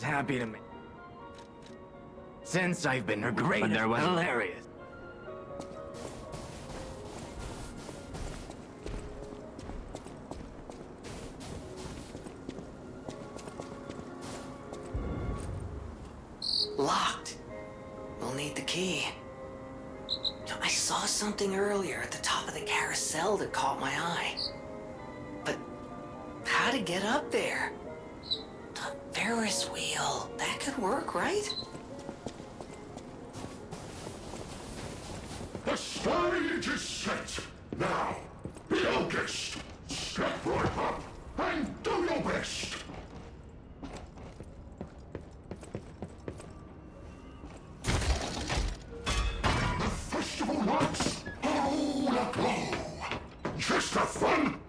happy to me. Since I've been her greatest hilarious. Locked. We'll need the key. I saw something earlier at the top of the carousel that caught my eye. But how to get up there? The Ferris wheel. That could work, right? The stage is set. Now, be our guest. Step right up and do your best. The festival lights are all aglow. Just have fun.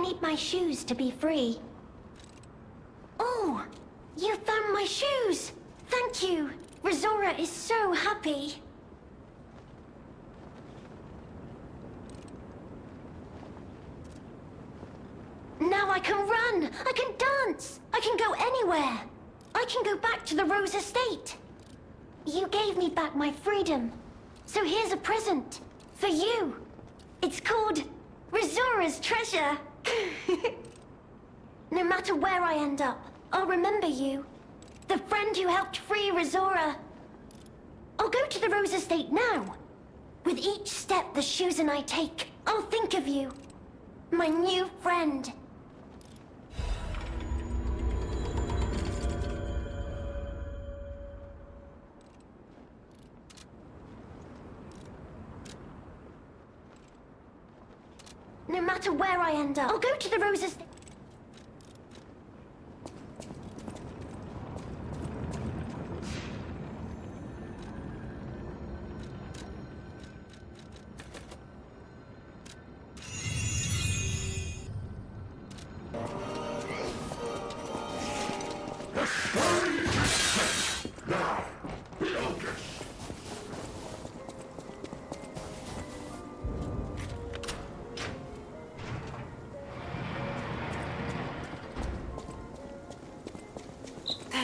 need my shoes to be free. Oh, you found my shoes! Thank you! Rosaura is so happy. Now I can run! I can dance! I can go anywhere! I can go back to the Rose Estate! You gave me back my freedom. So here's a present. For you. It's called Rosaura's Treasure. No matter where I end up, I'll remember you. The friend who helped free Rosaura. I'll go to the Rose Estate now. With each step the shoes and I take, I'll think of you. My new friend. No matter where I end up, I'll go to the Rose Estate.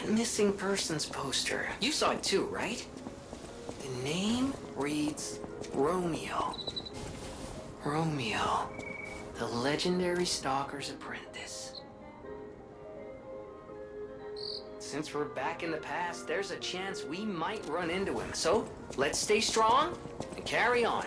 Missing persons poster. You saw it too, right? The name reads Romeo. Romeo, the legendary stalker's apprentice. Since we're back in the past, there's a chance we might run into him. So, let's stay strong and carry on.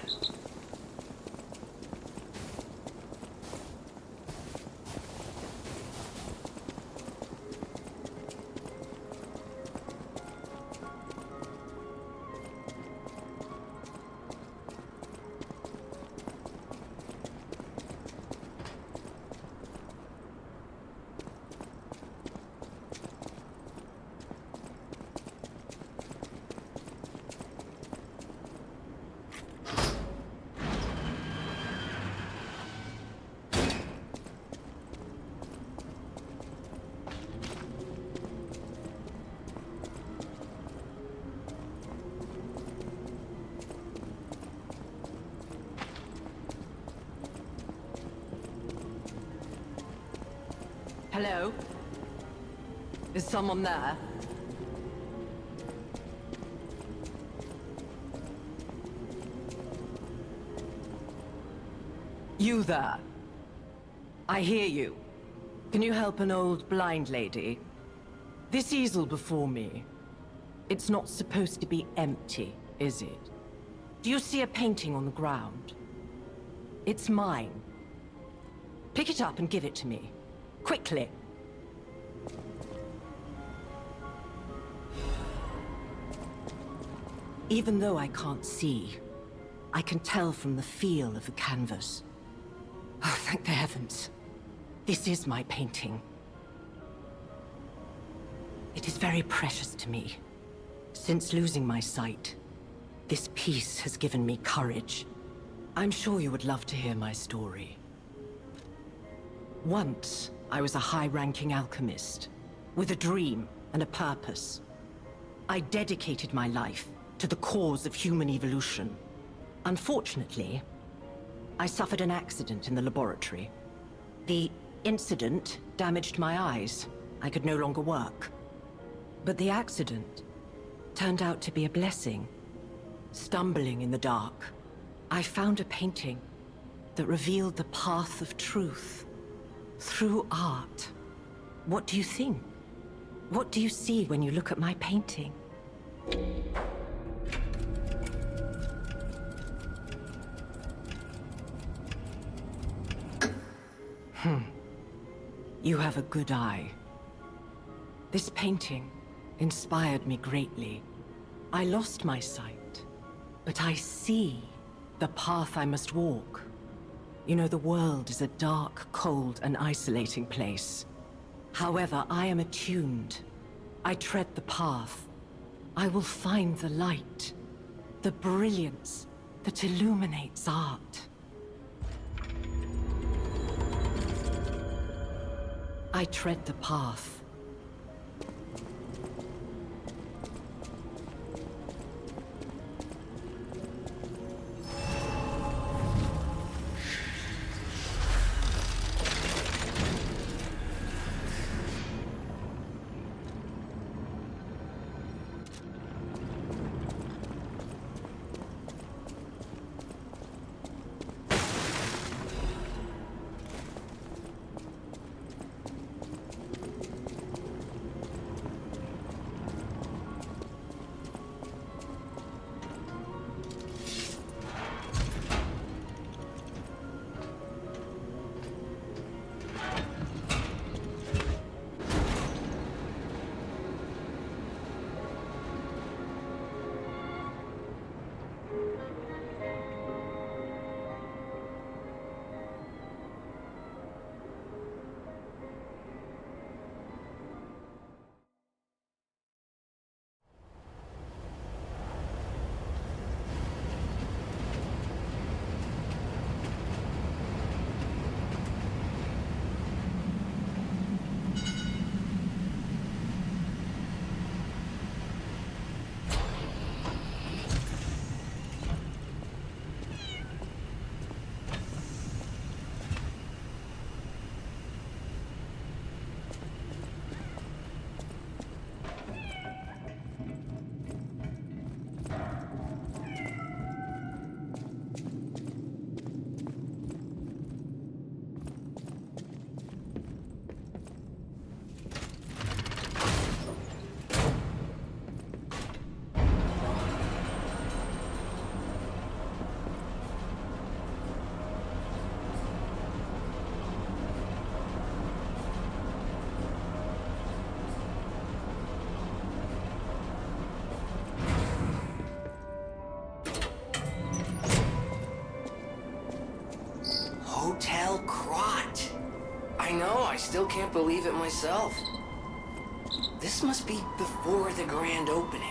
Hello? Is someone there? You there? I hear you. Can you help an old blind lady? This easel before me, it's not supposed to be empty, is it? Do you see a painting on the ground? It's mine. Pick it up and give it to me. Quickly. Even though I can't see, I can tell from the feel of the canvas. Oh, thank the heavens. This is my painting. It is very precious to me. Since losing my sight, this piece has given me courage. I'm sure you would love to hear my story. Once, I was a high-ranking alchemist, with a dream and a purpose. I dedicated my life to the cause of human evolution. Unfortunately, I suffered an accident in the laboratory. The incident damaged my eyes. I could no longer work. But the accident turned out to be a blessing. Stumbling in the dark, I found a painting that revealed the path of truth. Through art. What do you think? What do you see when you look at my painting? You have a good eye. This painting inspired me greatly. I lost my sight, but I see the path I must walk. You know, the world is a dark, cold, and isolating place. However, I am attuned. I tread the path. I will find the light, the brilliance that illuminates art. I tread the path. Hotel Krat. I know, I still can't believe it myself. This must be before the grand opening.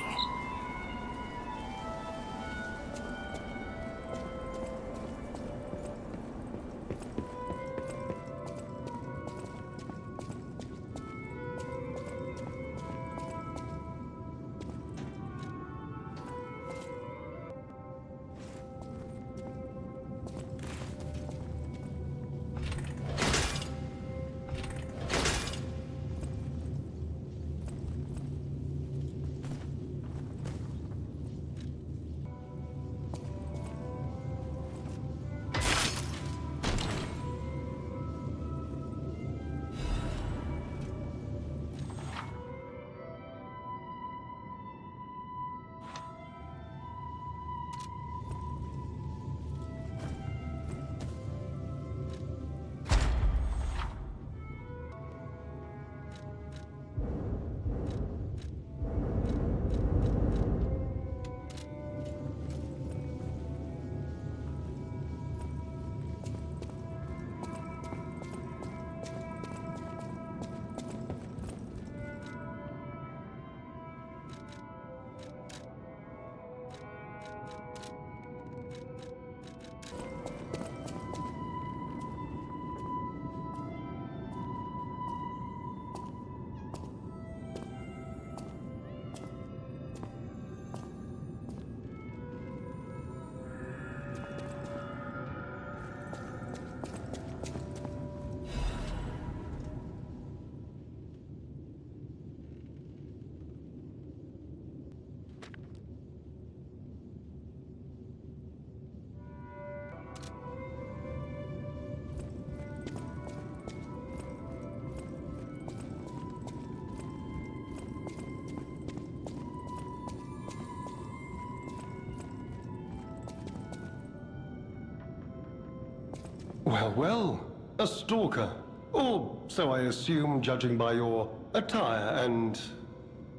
Well, well, a stalker. Or so I assume, judging by your attire and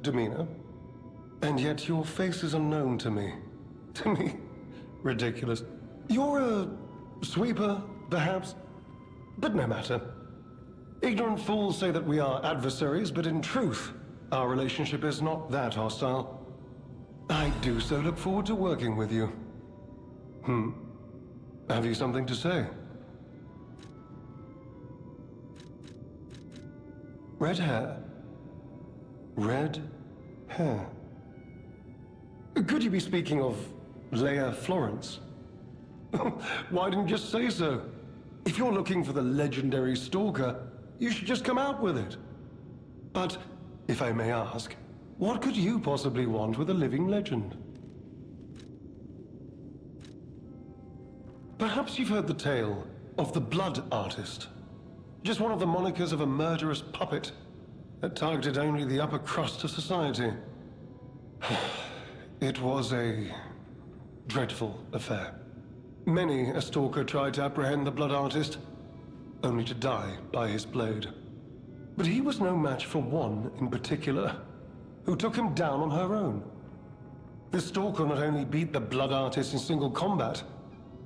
demeanor. And yet your face is unknown to me. To me? Ridiculous. You're a sweeper, perhaps? But no matter. Ignorant fools say that we are adversaries, but in truth, our relationship is not that hostile. I do so look forward to working with you. Have you something to say? Red hair. Red hair. Could you be speaking of Leia Florence? Why didn't you just say so? If you're looking for the legendary stalker, you should just come out with it. But, if I may ask, what could you possibly want with a living legend? Perhaps you've heard the tale of the Blood Artist. Just one of the monikers of a murderous puppet that targeted only the upper crust of society. It was a dreadful affair. Many a stalker tried to apprehend the Blood Artist, only to die by his blade. But he was no match for one in particular, who took him down on her own. The stalker not only beat the Blood Artist in single combat,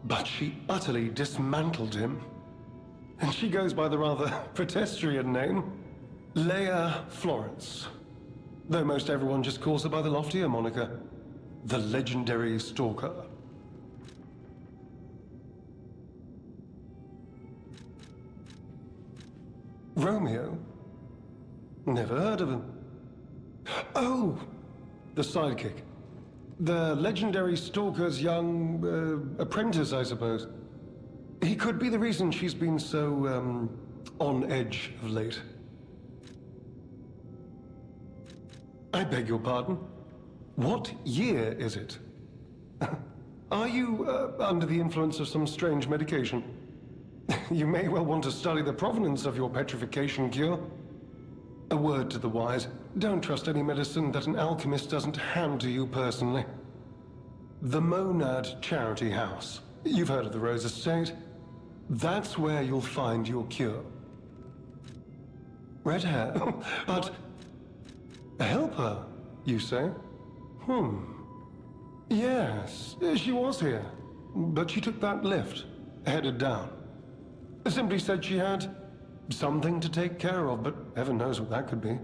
but she utterly dismantled him. And she goes by the rather pedestrian name, Leia Florence. Though most everyone just calls her by the loftier moniker, the legendary stalker. Romeo? Never heard of him. Oh! The sidekick. The legendary stalker's young, apprentice, I suppose. He could be the reason she's been so, on edge of late. I beg your pardon? What year is it? Are you, under the influence of some strange medication? You may well want to study the provenance of your petrification cure. A word to the wise, don't trust any medicine that an alchemist doesn't hand to you personally. The Monad Charity House. You've heard of the Rose Estate? That's where you'll find your cure. Red hair, but... help her, you say? Yes, she was here, but she took that lift, headed down. Simply said she had something to take care of, but heaven knows what that could be.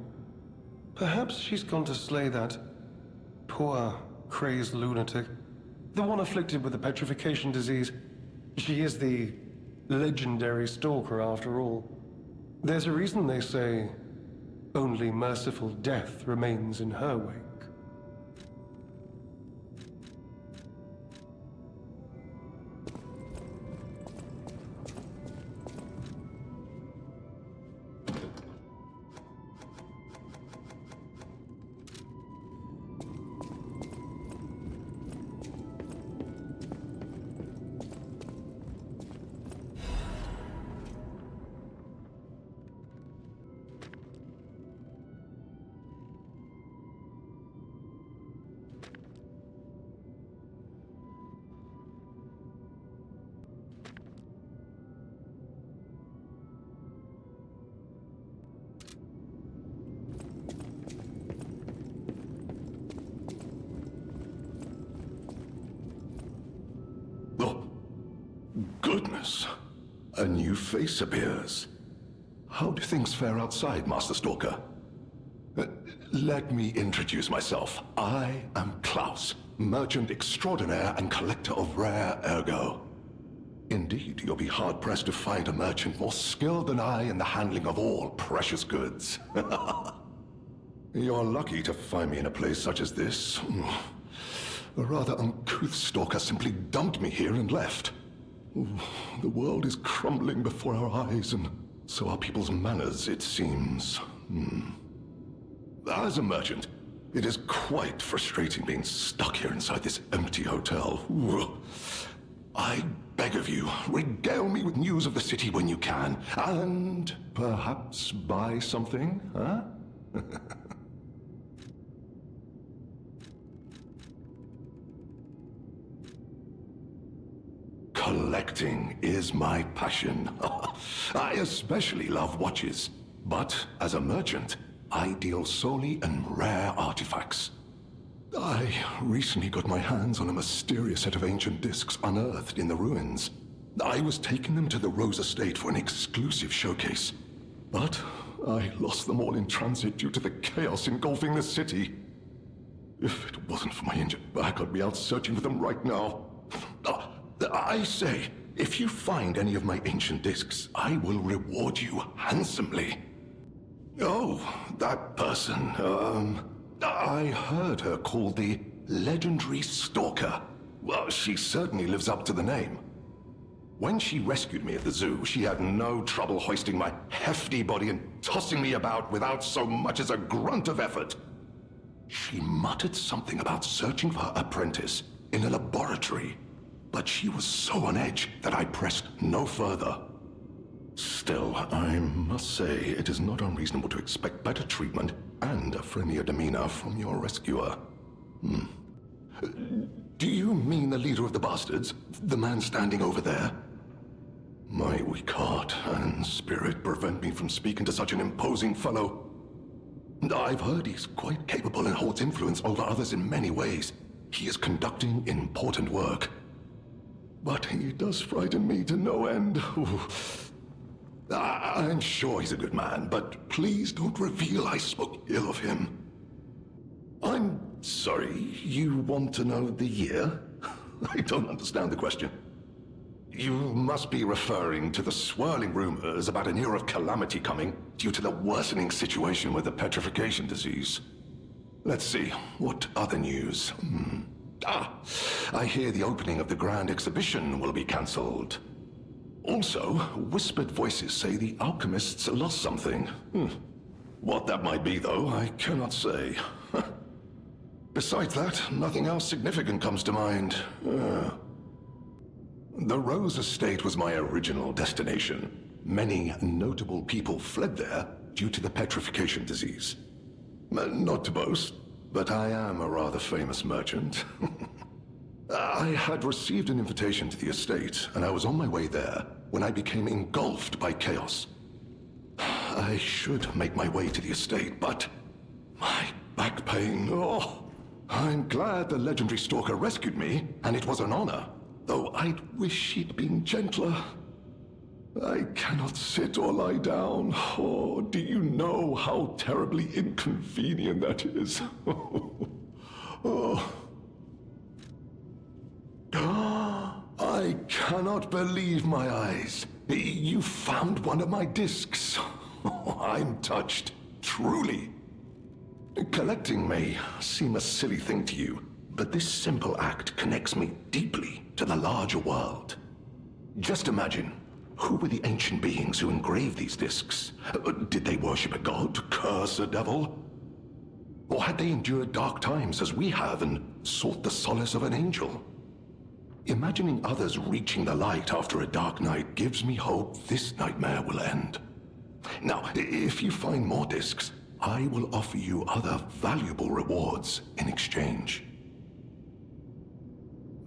Perhaps she's gone to slay that poor, crazed lunatic. The one afflicted with the petrification disease. She is the legendary stalker after all. There's a reason they say only merciful death remains in her wake. Goodness, a new face appears. How do things fare outside, Master Stalker? Let me introduce myself. I am Klaus, merchant extraordinaire and collector of rare ergo. Indeed, you'll be hard-pressed to find a merchant more skilled than I in the handling of all precious goods. You're lucky to find me in a place such as this. A rather uncouth stalker simply dumped me here and left. The world is crumbling before our eyes, and so are people's manners, it seems. As a merchant, it is quite frustrating being stuck here inside this empty hotel. I beg of you, regale me with news of the city when you can, and perhaps buy something, huh? Collecting is my passion. I especially love watches. But as a merchant, I deal solely in rare artifacts. I recently got my hands on a mysterious set of ancient discs unearthed in the ruins. I was taking them to the Rose Estate for an exclusive showcase. But I lost them all in transit due to the chaos engulfing the city. If it wasn't for my injured back, I'd be out searching for them right now. I say, if you find any of my ancient discs, I will reward you handsomely. Oh, that person. I heard her called the legendary Stalker. Well, she certainly lives up to the name. When she rescued me at the zoo, she had no trouble hoisting my hefty body and tossing me about without so much as a grunt of effort. She muttered something about searching for her apprentice in a laboratory, but she was so on edge that I pressed no further. Still, I must say it is not unreasonable to expect better treatment and a friendlier demeanor from your rescuer. Do you mean the leader of the bastards? The man standing over there? My weak heart and spirit prevent me from speaking to such an imposing fellow. I've heard he's quite capable and holds influence over others in many ways. He is conducting important work. But he does frighten me to no end. I'm sure he's a good man, but please don't reveal I spoke ill of him. I'm sorry, you want to know the year? I don't understand the question. You must be referring to the swirling rumors about an era of calamity coming due to the worsening situation with the petrification disease. Let's see, what other news? I hear the opening of the Grand Exhibition will be cancelled. Also, whispered voices say the alchemists lost something. What that might be, though, I cannot say. Besides that, nothing else significant comes to mind. The Rose Estate was my original destination. Many notable people fled there due to the petrification disease. Not to boast, but I am a rather famous merchant. I had received an invitation to the estate, and I was on my way there when I became engulfed by chaos. I should make my way to the estate, but my back pain, I'm glad the legendary stalker rescued me, and it was an honor, though I'd wish he'd been gentler. I cannot sit or lie down. Oh, do you know how terribly inconvenient that is? I cannot believe my eyes. You found one of my discs. I'm touched, truly. Collecting may seem a silly thing to you, but this simple act connects me deeply to the larger world. Just imagine, who were the ancient beings who engraved these discs? Did they worship a god, curse a devil? Or had they endured dark times as we have and sought the solace of an angel? Imagining others reaching the light after a dark night gives me hope this nightmare will end. Now, if you find more discs, I will offer you other valuable rewards in exchange.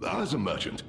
As a merchant,